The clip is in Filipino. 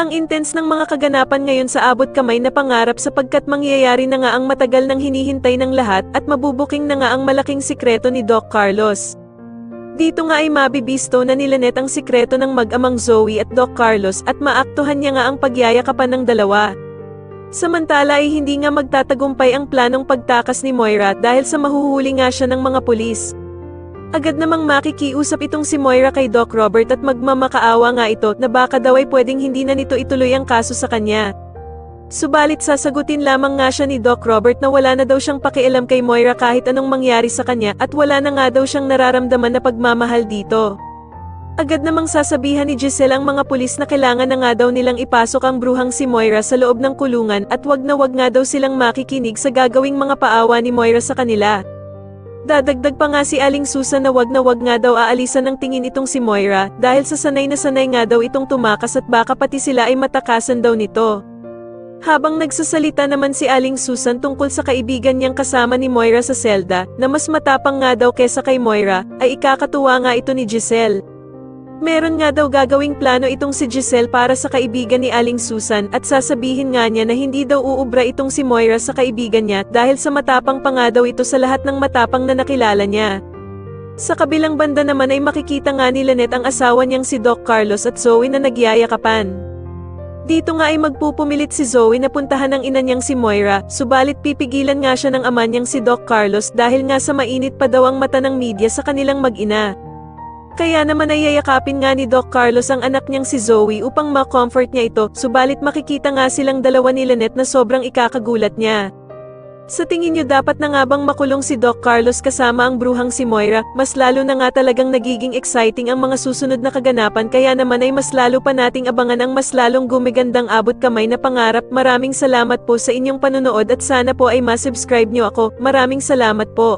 Ang intense ng mga kaganapan ngayon sa abot kamay na pangarap sapagkat mangyayari na nga ang matagal nang hinihintay ng lahat at mabubuking na nga ang malaking sikreto ni Doc Carlos. Dito nga ay mabibisto na ni Lynette ang sikreto ng mag-amang Zoe at Doc Carlos at maaktuhan niya nga ang pagyayakapan ng dalawa. Samantala ay hindi nga magtatagumpay ang planong pagtakas ni Moira dahil sa mahuhuli nga siya ng mga pulis. Agad namang makikiusap itong si Moira kay Doc Robert at magmamakaawa nga ito na baka daw ay pwedeng hindi na nito ituloy ang kaso sa kanya. Subalit sasagutin lamang nga siya ni Doc Robert na wala na daw siyang pakialam kay Moira kahit anong mangyari sa kanya at wala na nga daw siyang nararamdaman na pagmamahal dito. Agad namang sasabihan ni Giselle ang mga pulis na kailangan na nga daw nilang ipasok ang bruhang si Moira sa loob ng kulungan at wag na wag nga daw silang makikinig sa gagawing mga paawa ni Moira sa kanila. Dadagdag pa nga si Aling Susan na wag nga daw aalisan ng tingin itong si Moira dahil sa sanay na sanay nga daw itong tumakas at baka pati sila ay matakasan daw nito. Habang nagsasalita naman si Aling Susan tungkol sa kaibigan niyang kasama ni Moira sa selda, na mas matapang nga daw kesa kay Moira, ay ikakatuwa nga ito ni Giselle. Meron nga daw gagawing plano itong si Giselle para sa kaibigan ni Aling Susan at sasabihin nga niya na hindi daw uubra itong si Moira sa kaibigan niya dahil sa matapang pa nga daw ito sa lahat ng matapang na nakilala niya. Sa kabilang banda naman ay makikita nga ni Lynette ang asawa niyang si Doc Carlos at Zoe na nagyayakapan. Dito nga ay magpupumilit si Zoe na puntahan ng ina niyang si Moira, subalit pipigilan nga siya ng ama niyang si Doc Carlos dahil nga sa mainit pa daw ang mata ng media sa kanilang mag-ina. Kaya naman ay yayakapin nga ni Doc Carlos ang anak niyang si Zoe upang ma-comfort niya ito, subalit makikita nga silang dalawa ni Lynette na sobrang ikakagulat niya. Sa tingin niyo dapat na nga bang makulong si Doc Carlos kasama ang bruhang si Moira? Mas lalo na nga talagang nagiging exciting ang mga susunod na kaganapan kaya naman ay mas lalo pa nating abangan ang mas lalong gumigandang abot kamay na pangarap. Maraming salamat po sa inyong panonood at sana po ay ma-subscribe niyo ako. Maraming salamat po.